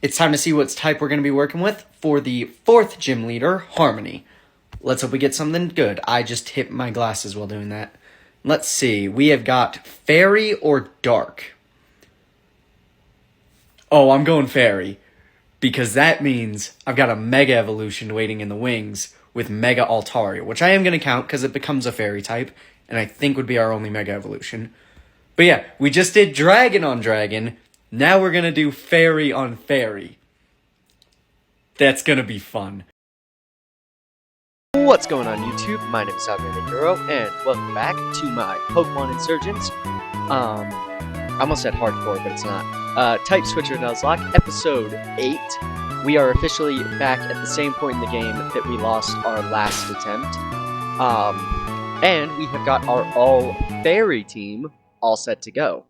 it's time to see what type we're going to be working with for the 4th gym leader, Harmony. Let's hope we get something good. I just hit my glasses while doing that. Let's see. We have got Fairy or Dark. Oh, I'm going Fairy. Because that means I've got a Mega Evolution waiting in the wings with Mega Altaria, which I am going to count because it becomes a Fairy type, and I think would be our only Mega Evolution. But yeah, we just did Dragon on Dragon. Now we're going to do Fairy on Fairy. That's going to be fun. What's going on YouTube? My name is Duro, and welcome back to my Pokemon Insurgence. I almost said hardcore, but it's not. Type Switcher Nuzloke, Episode 8. We are officially back at the same point in the game that we lost our last attempt. And we have got our all-fairy team all set to go.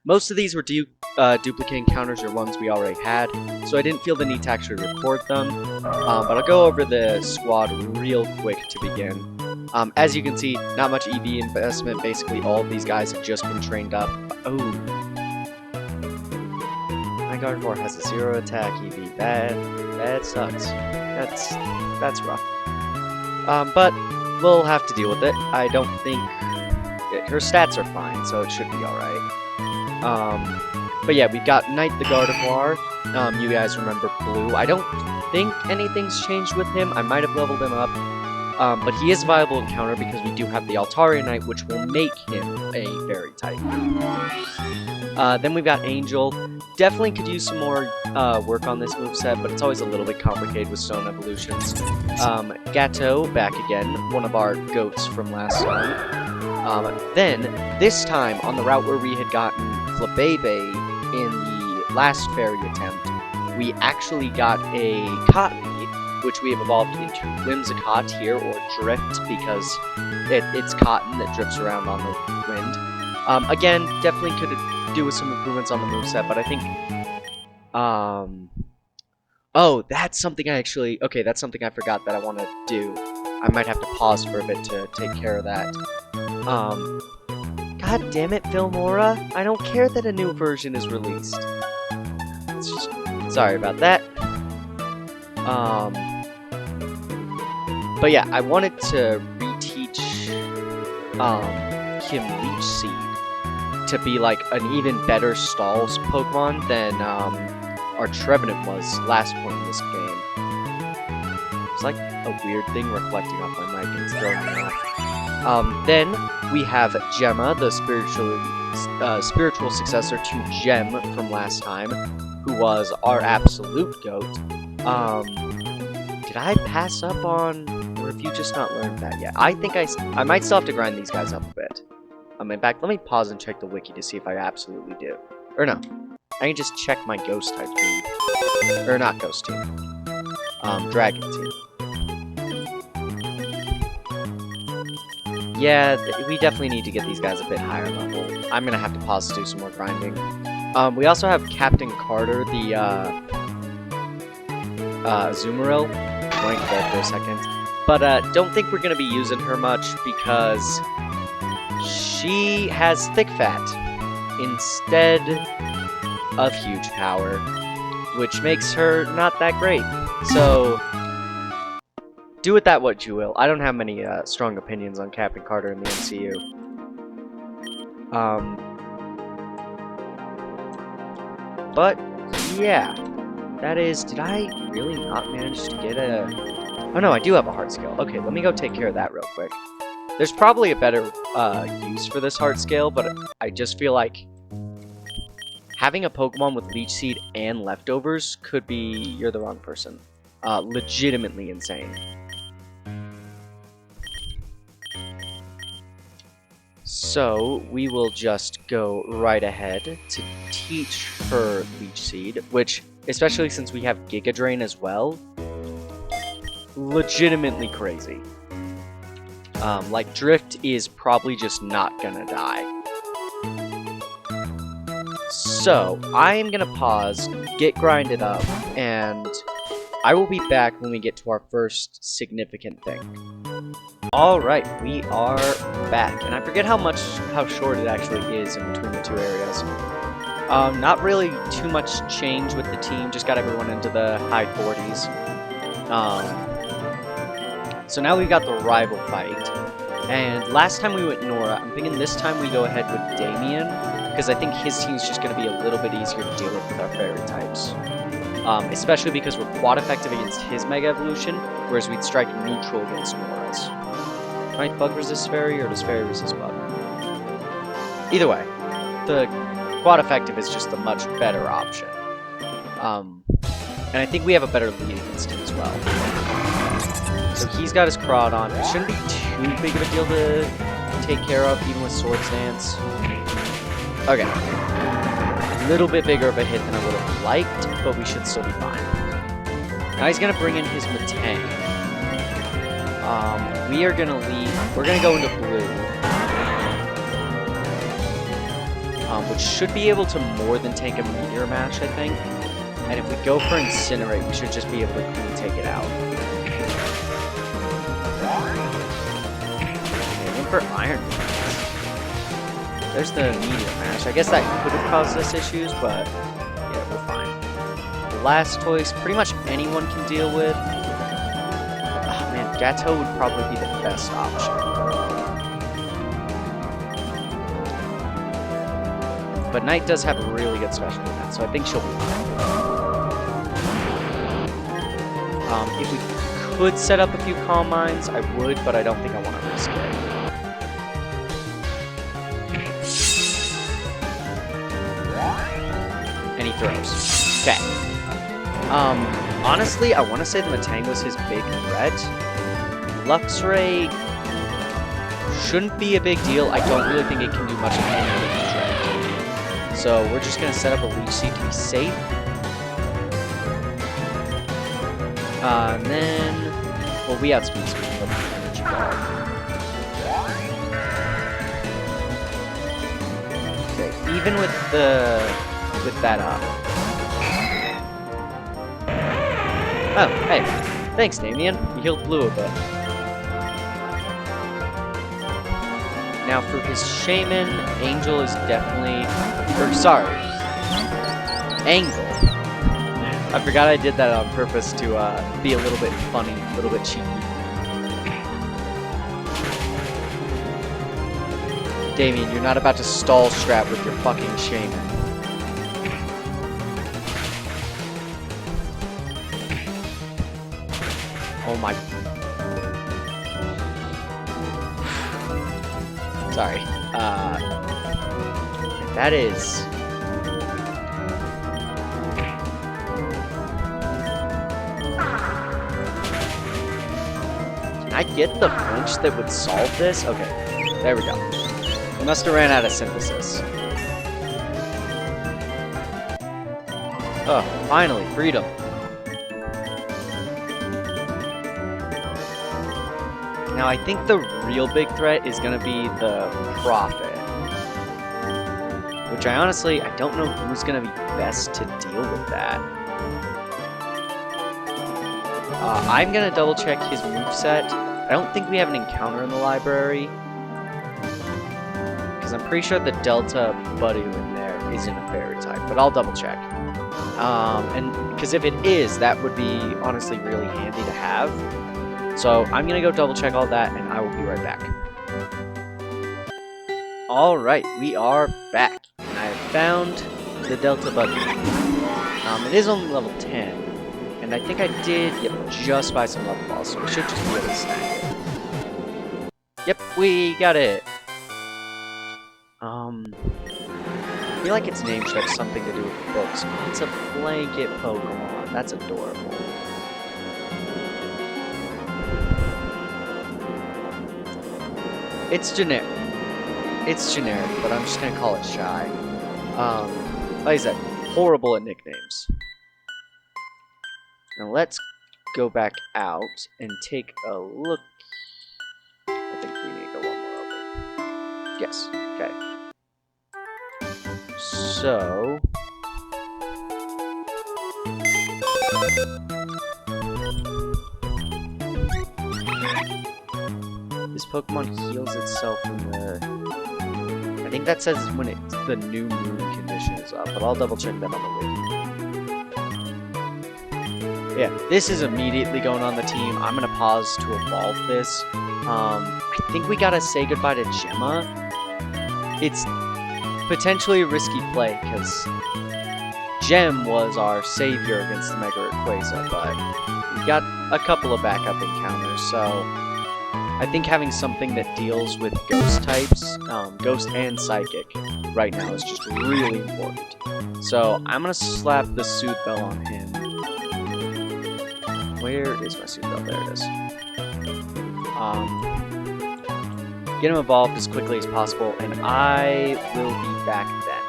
Most of these were duplicate encounters or ones we already had, so I didn't feel the need to actually record them. But I'll go over the squad real quick to begin. As you can see, not much EV investment. Basically, all of these guys have just been trained up. Oh, my Gardevoir has a 0 attack EV. That sucks. That's rough. But we'll have to deal with it. I don't think her stats are fine, so it should be alright. But yeah, we've got Knight the Gardevoir. You guys remember Blue. I don't think anything's changed with him. I might have leveled him up. But he is a viable encounter because we do have the Altaria Knight, which will make him a fairy type. Then we've got Angel. Definitely could use some more work on this moveset, but it's always a little bit complicated with stone evolutions. Gato, back again, one of our goats from last time. Then, this time, on the route where we had gotten Flabebe in the last fairy attempt, we actually got a Cottonee, which we have evolved into Whimsicott here, or Drift, because it's cotton that drifts around on the wind. Again, definitely could do with some improvements on the moveset, but I think... Oh, that's something that's something I forgot that I want to do. I might have to pause for a bit to take care of that. God damn it, Filmora. I don't care that a new version is released. It's just... Sorry about that. But yeah, I wanted to reteach Kim Leech Seed to be like an even better Stalls Pokemon than our Trevenant was last point in this game. It's like a weird thing reflecting off my mic and it's throwing me off. Then we have Gemma, the spiritual successor to Gem from last time, who was our absolute goat. Did I pass up on, or have you just not learned that yet? I think I might still have to grind these guys up a bit. In fact, let me pause and check the wiki to see if I absolutely do. Or no, I can just check my ghost type team. Or not ghost team. Dragon team. Yeah, we definitely need to get these guys a bit higher level. I'm gonna have to pause to do some more grinding. We also have Captain Carter, the Azumarill. Blank there for a second. But don't think we're gonna be using her much because she has thick fat instead of huge power, which makes her not that great. So do with that what you will. I don't have many strong opinions on Captain Carter in the MCU. But yeah, that is. Did I really not manage to get a? Oh no, I do have a heart scale. Okay, let me go take care of that real quick. There's probably a better use for this heart scale, but I just feel like having a Pokemon with Leech Seed and leftovers could be you're the wrong person. Legitimately insane. So we will just go right ahead to teach her Leech Seed, which, especially since we have Giga Drain as well, legitimately crazy. Like, Drift is probably just not gonna die. So, I am gonna pause, get grinded up, and I will be back when we get to our first significant thing. Alright, we are back, and I forget how short it actually is in between the two areas. Not really too much change with the team, just got everyone into the high 40s. So now we've got the rival fight. And last time we went Nora, I'm thinking this time we go ahead with Damien, because I think his team's just going to be a little bit easier to deal with our fairy types. Especially because we're quad effective against his Mega Evolution, whereas we'd strike neutral against Nora's. Might Bug resist Fairy, or does Fairy resist Bug? Either way, the quad effective is just a much better option. And I think we have a better lead against him as well. So he's got his Crawdon. It shouldn't be too big of a deal to take care of, even with Swords Dance. Okay. A little bit bigger of a hit than I would have liked, but we should still be fine. Now he's going to bring in his Metang. We are going to leave. We're going to go into blue. Which should be able to more than take a Meteor Mash, I think. And if we go for Incinerate, we should just be able to clean take it out. For Iron Man. There's the Meteor Mash. I guess that could have caused us issues, but yeah, we're fine. Blastoise, pretty much anyone can deal with. Oh man, Gato would probably be the best option. But Knight does have a really good special defense, so I think she'll be fine. If we could set up a few Calm Minds, I would, but I don't think I want to risk it. And he throws. Okay. Honestly, I want to say the Metang was his big threat. Luxray shouldn't be a big deal. I don't really think it can do much of anything with the threat. So we're just going to set up a Leech Seed to be safe. And then... Well, we outspeed Speed, but Energy Ball. Okay, even with that up. Oh, hey. Thanks, Damien. You healed blue a bit. Now for his Shaman, Angel is definitely... Or, sorry. Angle. I forgot I did that on purpose to be a little bit funny, a little bit cheeky. Damien, you're not about to stall Strat with your fucking Shaman. Oh my... Sorry. That is... Can I get the flinch that would solve this? Okay, there we go. We must have ran out of synthesis. Oh, finally, freedom. Now, I think the real big threat is going to be the Prophet. Which I honestly, I don't know who's going to be best to deal with that. I'm going to double check his moveset. I don't think we have an encounter in the library. Because I'm pretty sure the Delta Buddy in there isn't a fairy type, but I'll double check. And because if it is, that would be honestly really handy to have. So I'm going to go double check all that, and I will be right back. Alright, we are back. And I have found the Delta Buddy. It is only level 10. And I think I did, just buy some level balls, so we should just be able to snag it. Yep, we got it. I feel like its name should have something to do with books. It's a blanket Pokemon. That's adorable. It's generic. It's generic, but I'm just gonna call it Shy. Like I said, horrible at nicknames. Now let's go back out and take a look. I think we need to go one more over. Yes, okay. So... This Pokemon heals itself from the... I think that says when it's the new moon condition. evolution is up, but I'll double check that on the wiki. Yeah, this is immediately going on the team. I'm gonna pause to evolve this. I think we gotta say goodbye to Gemma. It's potentially a risky play because Gem was our savior against the Mega Rayquaza, but we've got a couple of backup encounters, so I think having something that deals with ghost types, ghost and psychic, right now is just really important. So I'm gonna slap the Soothe Bell on him. Where is my Soothe Bell? There it is. Get him evolved as quickly as possible, and I will be back then.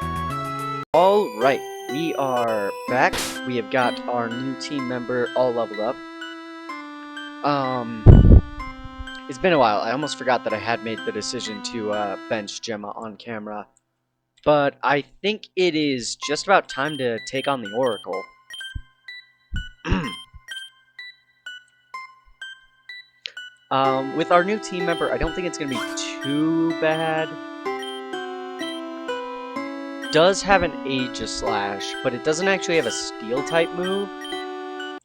Alright, we are back. We have got our new team member all leveled up. It's been a while. I almost forgot that I had made the decision to bench Gemma on camera. But I think it is just about time to take on the Oracle. With our new team member, I don't think it's going to be too bad. Does have an Aegislash, but it doesn't actually have a Steel-type move.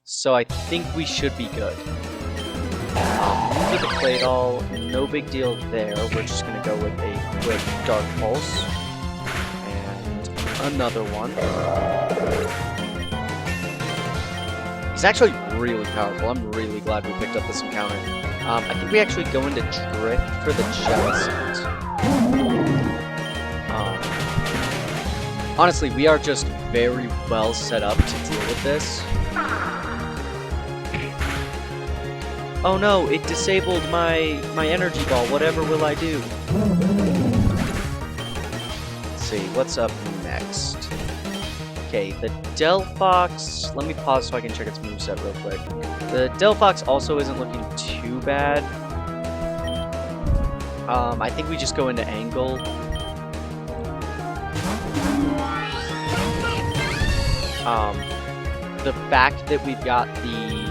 So I think we should be good. Move to the Play Doll, no big deal there. We're just going to go with a quick Dark Pulse. And another one. He's actually really powerful. I'm really glad we picked up this encounter. I think we actually go into Drift for the Jellicent. Honestly, we are just very well set up to deal with this. Oh no, it disabled my energy ball. Whatever will I do? Let's see, what's up next? Okay, the Delphox. Let me pause so I can check its moveset real quick. The Delphox also isn't looking too bad. I think we just go into Angle. The fact that we've got the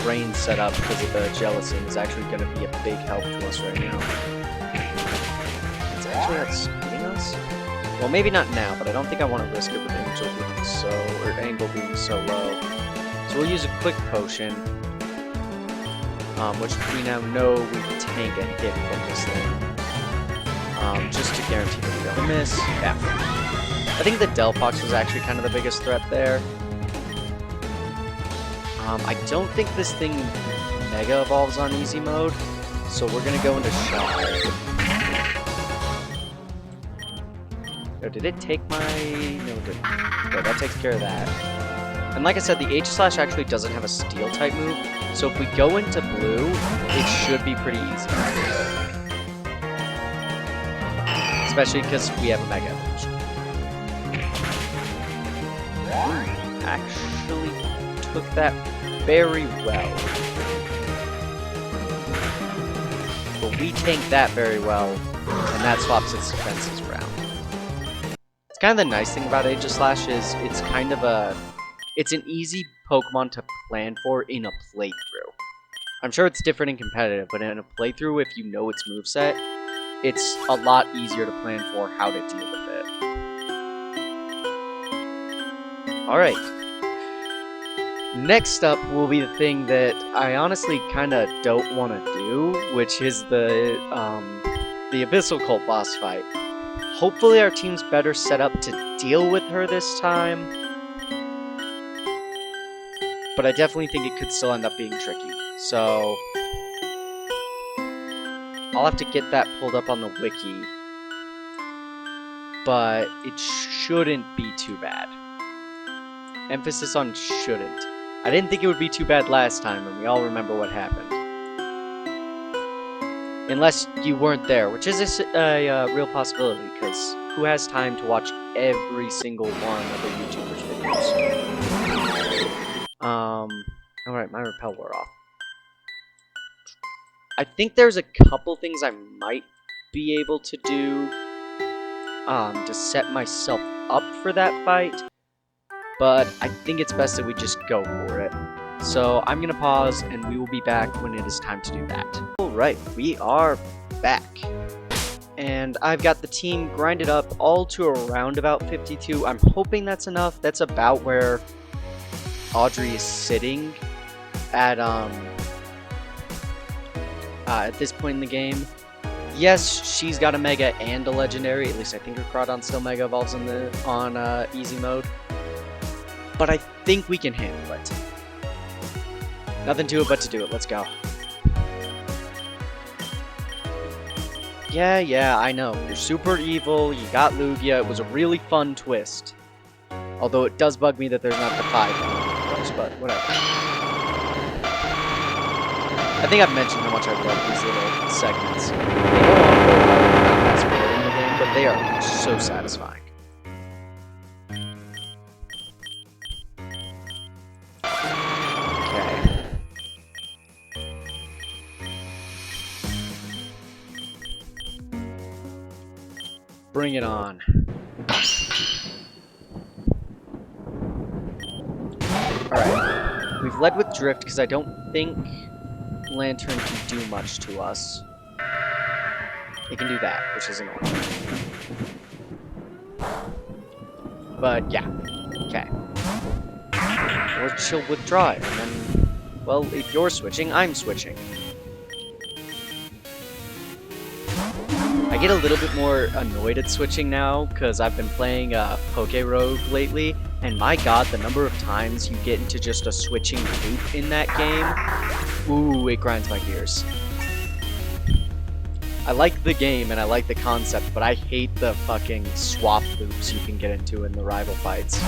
brain set up because of the Jellicent is actually going to be a big help to us right now. It's actually outspeeding us? Well, maybe not now, but I don't think I want to risk it with Angel being Angle being so low. So we'll use a quick potion, which we now know we can tank a hit from this thing. Just to guarantee that we don't miss. Yeah. I think the Delphox was actually kind of the biggest threat there. I don't think this thing Mega Evolves on easy mode, so we're gonna go into Shock. Oh, did it take my... No, it didn't. Okay, that takes care of that. And like I said, the Aegislash actually doesn't have a Steel-type move, so if we go into Blue, it should be pretty easy. Especially because we have a Mega Evolution. Actually took that very well. But we tanked that very well, and that swaps its defenses around. It's kind of the nice thing about Aegislash is it's kind of it's an easy Pokemon to plan for in a playthrough. I'm sure it's different in competitive, but in a playthrough, if you know its moveset, it's a lot easier to plan for how to deal with it. Alright. Next up will be the thing that I honestly kind of don't want to do, which is the Abyssal Cult boss fight. Hopefully our team's better set up to deal with her this time, but I definitely think it could still end up being tricky. So I'll have to get that pulled up on the wiki, but it shouldn't be too bad. Emphasis on shouldn't. I didn't think it would be too bad last time, and we all remember what happened. Unless you weren't there, which is a real possibility, because who has time to watch every single one of a YouTuber's videos? Alright, my repel wore off. I think there's a couple things I might be able to do to set myself up for that fight, but I think it's best that we just go for it. So I'm gonna pause, and we will be back when it is time to do that. Alright, we are back. And I've got the team grinded up all to around about 52. I'm hoping that's enough. That's about where Audrey is sitting at this point in the game. Yes, she's got a Mega and a Legendary. At least I think her Crawdon still Mega Evolves on easy mode. But I think we can handle it. Nothing to it but to do it. Let's go. Yeah, I know. You're super evil, you got Lugia, it was a really fun twist. Although it does bug me that there's not the 5 those, but whatever. I think I've mentioned how much I love these little segments. They go on for a while, they're not fast forwarding the game, but they are so satisfying. Bring it on. Alright. We've led with Drift because I don't think Lantern can do much to us. It can do that, which is annoying. But yeah. Okay. Or she'll withdraw it, and then, well, if you're switching, I'm switching. I get a little bit more annoyed at switching now, because I've been playing Poke Rogue lately, and my god, the number of times you get into just a switching loop in that game, ooh, it grinds my gears. I like the game, and I like the concept, but I hate the fucking swap loops you can get into in the rival fights.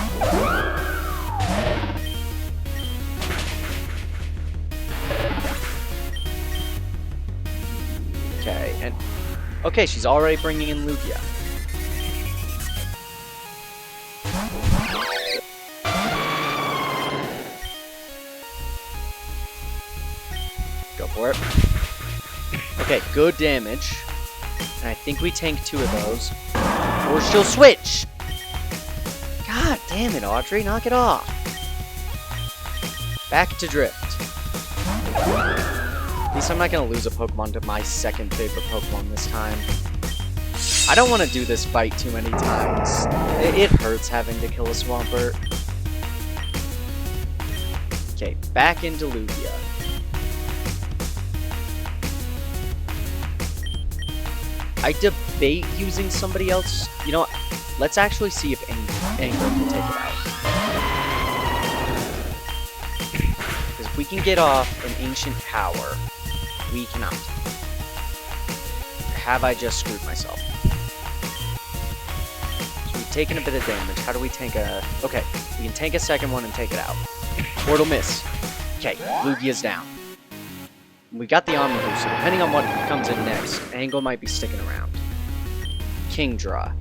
Okay, and... okay, she's already bringing in Lugia. Go for it. Okay, good damage. And I think we tank 2 of those. Or she'll switch! God damn it, Audrey, knock it off. Back to Drift. At least I'm not going to lose a Pokemon to my second favorite Pokemon this time. I don't want to do this fight too many times. It hurts having to kill a Swampert. Okay, back into Lugia. I debate using somebody else. You know what? Let's actually see if Anger can take it out. Because if we can get off an Ancient Power, we cannot. Or have I just screwed myself? So we've taken a bit of damage. How do we tank a... okay, we can tank a second one and take it out. Portal miss. Okay, Lugia's down. We got the Omni Boost, so depending on what comes in next, Angle might be sticking around. Kingdra.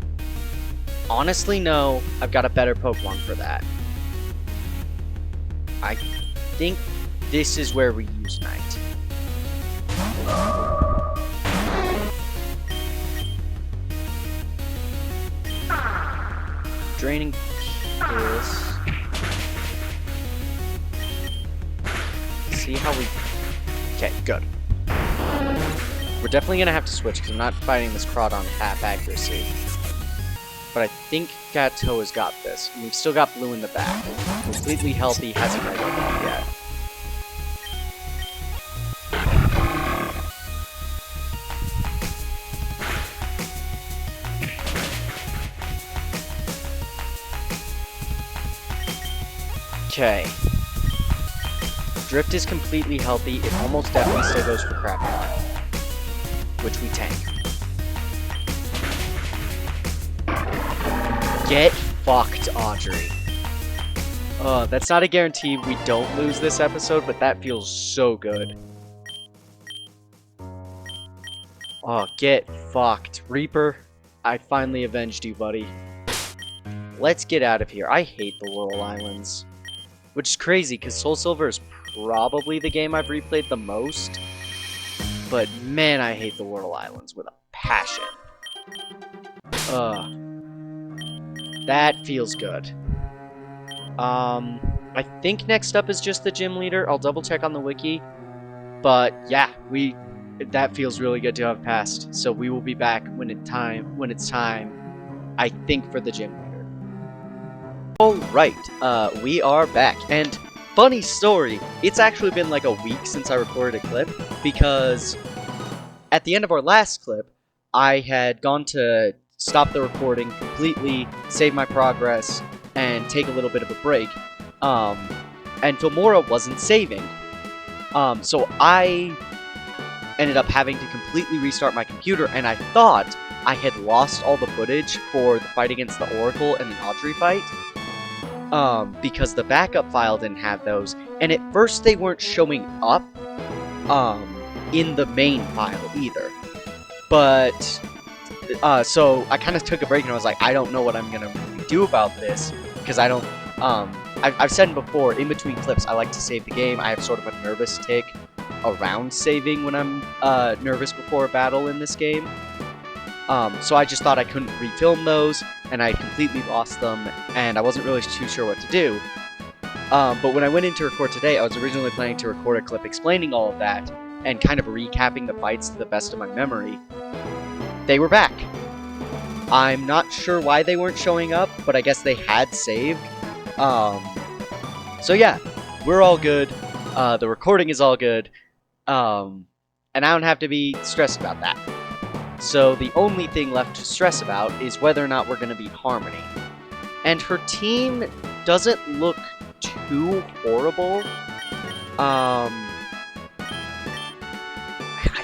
Honestly, no. I've got a better Pokemon for that. I think this is where we use Night. Draining Kiss. See how we... okay, good. We're definitely going to have to switch because I'm not fighting this Crawdon half accuracy. But I think Gateau has got this. And we've still got Blue in the back. Completely healthy, hasn't Mega Evolved yet. Okay. Drift is completely healthy. It almost definitely still goes for Crackdown, which we tank. Get fucked, Audrey. That's not a guarantee we don't lose this episode, but that feels so good. Oh, get fucked. Reaper, I finally avenged you, buddy. Let's get out of here. I hate the Laurel Islands. Which is crazy, because Soul Silver is probably the game I've replayed the most. But man, I hate the Laurel Islands with a passion. That feels good. I think next up is just the gym leader. I'll double check on the wiki. But yeah, we that feels really good to have passed. So we will be back when it's time, I think, for the gym leader. Alright, we are back, and funny story, it's actually been like a week since I recorded a clip, because at the end of our last clip, I had gone to stop the recording completely, save my progress, and take a little bit of a break, and Filmora wasn't saving. So I ended up having to completely restart my computer, and I thought I had lost all the footage for the fight against the Oracle and the Audrey fight, because the backup file didn't have those, and at first they weren't showing up, in the main file either. But, so I kind of took a break and I was like, I don't know what I'm gonna really do about this, because I don't, I've said before, in between clips, I like to save the game. I have sort of a nervous tick around saving when I'm nervous before a battle in this game. So I just thought I couldn't refilm those, and I completely lost them, and I wasn't really too sure what to do. But when I went in to record today, I was originally planning to record a clip explaining all of that, and kind of recapping the fights to the best of my memory. They were back. I'm not sure why they weren't showing up, but I guess they had saved. So yeah, we're all good. The recording is all good. And I don't have to be stressed about that. So the only thing left to stress about is whether or not we're going to beat Harmony. And her team doesn't look too horrible. I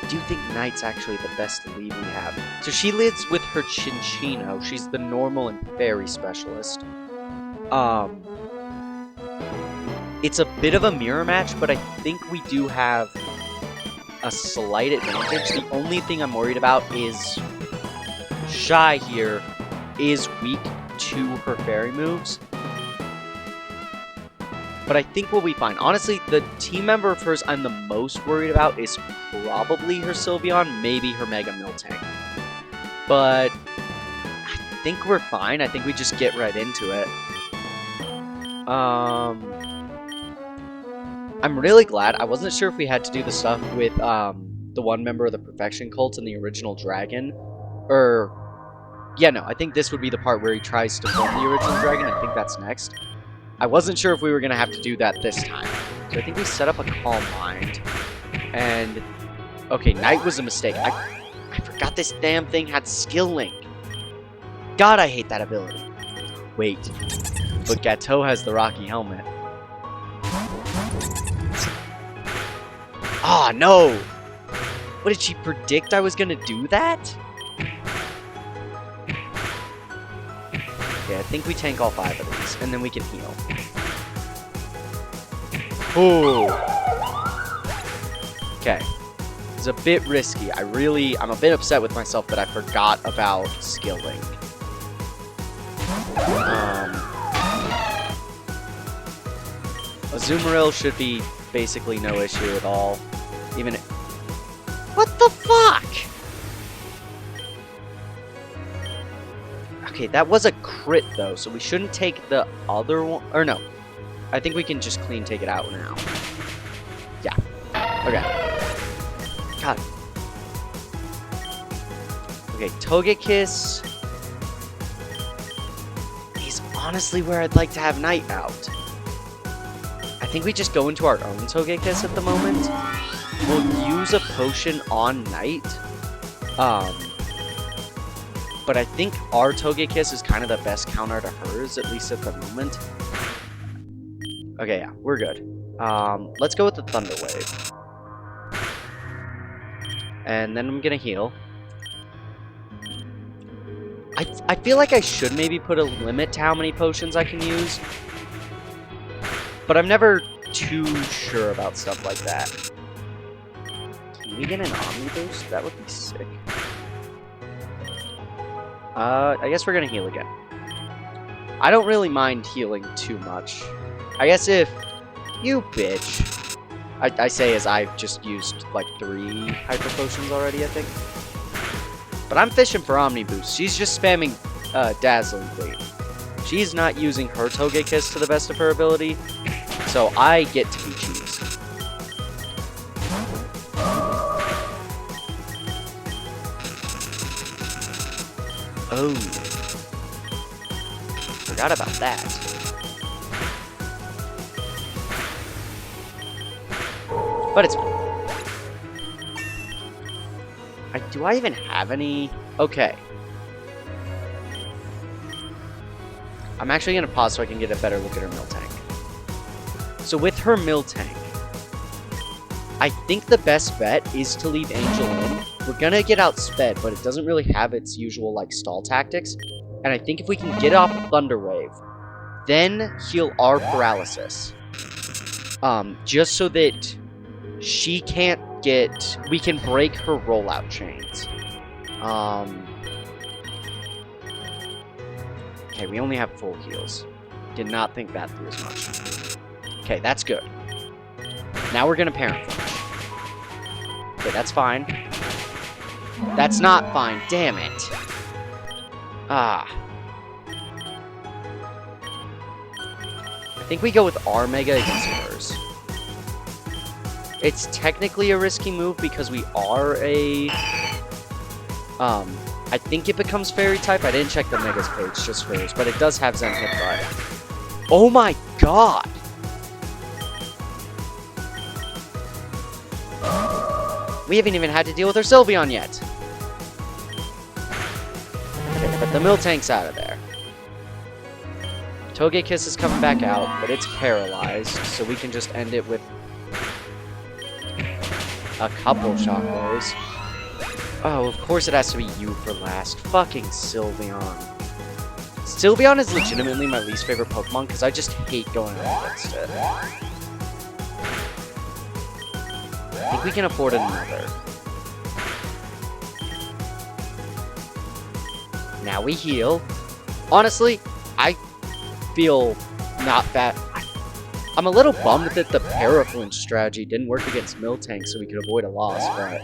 do think Knight's actually the best lead we have. So she leads with her Chinchino. She's the normal and fairy specialist. It's a bit of a mirror match, but I think we do have a slight advantage. The only thing I'm worried about is Shy here is weak to her fairy moves. But I think we'll be fine. Honestly, the team member of hers I'm the most worried about is probably her Sylveon, maybe her Mega Miltank. But I think we're fine. I think we just get right into it. I'm really glad. I wasn't sure if we had to do the stuff with the one member of the Perfection Cult and the original Dragon. Yeah, no, I think this would be the part where he tries to form the original Dragon. I think that's next. I wasn't sure if we were going to have to do that this time. So I think we set up a Calm Mind. And, okay, Night was a mistake. I forgot this damn thing had Skill Link. God, I hate that ability. Wait, but Gateau has the Rocky Helmet. Ah, no! What, did she predict I was gonna do that? Okay, I think we tank all 5 of these, and then we can heal. Ooh! Okay. It's a bit risky. I'm a bit upset with myself that I forgot about Skill Link. Azumarill should be basically no issue at all. Even what the fuck? Okay, that was a crit though, so we shouldn't take the other one. Or no, I think we can just clean take it out now. Yeah. Okay. God. Okay, Togekiss is honestly where I'd like to have Night out. I think we just go into our own Togekiss at the moment. We'll use a potion on Night. But I think our Togekiss is kind of the best counter to hers, at least at the moment. Okay, yeah, we're good. Let's go with the Thunder Wave. And then I'm gonna heal. I feel like I should maybe put a limit to how many potions I can use. But I'm never too sure about stuff like that. Can we get an Omni Boost? That would be sick. I guess we're gonna heal again. I don't really mind healing too much. I guess if... You bitch. I say as I've just used like 3 Hyper Potions already, I think. But I'm fishing for Omni Boost. She's just spamming Dazzling Gleam. She's not using her Togekiss to the best of her ability, so I get to be cheesed. Oh. Forgot about that. But it's fine. Do I even have any? Okay. I'm actually going to pause so I can get a better look at her Miltank. So with her Miltank, I think the best bet is to leave Angel in. We're going to get outsped, but it doesn't really have its usual, like, stall tactics. And I think if we can get off Thunder Wave, then heal our paralysis. Just so that she can't get... We can break her rollout chains. Okay, we only have full heals. Did not think that through as much. Okay, that's good. Now we're gonna parent flash. Okay, that's fine. That's not fine. Damn it. Ah. I think we go with our Mega against hers. It's technically a risky move because we are a... I think it becomes Fairy type. I didn't check the Megas page, just hers, but it does have Zen Headbutt. Oh my god! We haven't even had to deal with our Sylveon yet. Okay, but the Miltank's out of there. Togekiss is coming back out, but it's paralyzed, so we can just end it with a couple Shockwaves. Oh, of course it has to be you for last. Fucking Sylveon. Sylveon is legitimately my least favorite Pokemon because I just hate going up against it. I think we can afford another. Now we heal. Honestly, I feel not bad. I'm a little bummed that the Paraflinch strategy didn't work against Miltank so we could avoid a loss, but...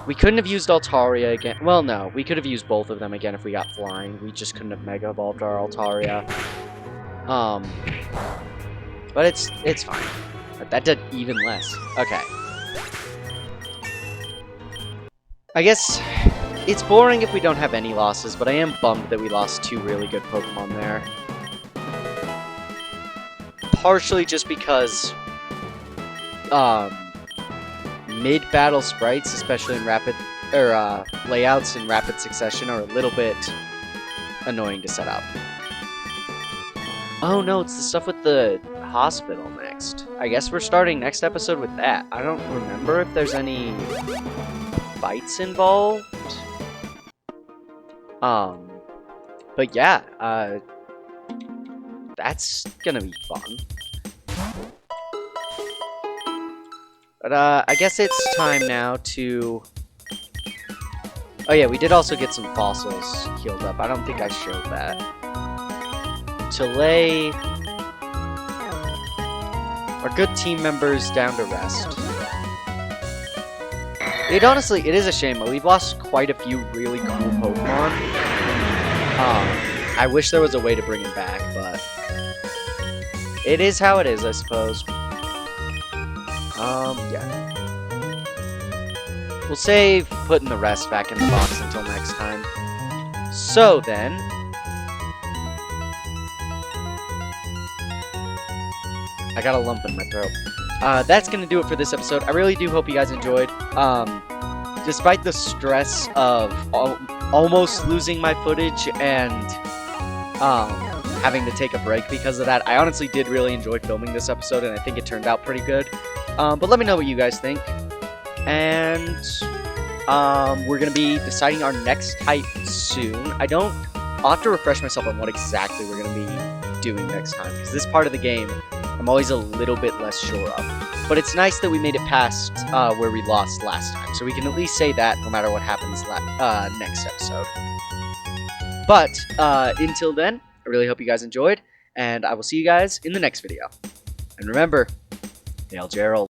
We couldn't have used Altaria again. Well, no. We could have used both of them again if we got flying. We just couldn't have Mega Evolved our Altaria. But it's fine. But that did even less. Okay. I guess it's boring if we don't have any losses, but I am bummed that we lost two really good Pokemon there. Partially just because... mid-battle sprites, especially in rapid layouts in rapid succession, are a little bit annoying to set up. Oh no, it's the stuff with the hospital next. I guess we're starting next episode with that. I don't remember if there's any fights involved. But yeah, that's gonna be fun. But, I guess it's time now to... Oh yeah, we did also get some fossils healed up. I don't think I showed that. To lay our good team members down to rest. It is a shame, but we've lost quite a few really cool Pokemon. I wish there was a way to bring them back, but... It is how it is, I suppose. Yeah. We'll save putting the rest back in the box until next time. So then... I got a lump in my throat. That's gonna do it for this episode. I really do hope you guys enjoyed. Despite the stress of almost losing my footage and having to take a break because of that, I honestly did really enjoy filming this episode, and I think it turned out pretty good. But let me know what you guys think. And we're going to be deciding our next type soon. I'll have to refresh myself on what exactly we're going to be doing next time, because this part of the game I'm always a little bit less sure of. But it's nice that we made it past where we lost last time, so we can at least say that no matter what happens next episode. But until then, I really hope you guys enjoyed, and I will see you guys in the next video. And remember, Hail Gerald.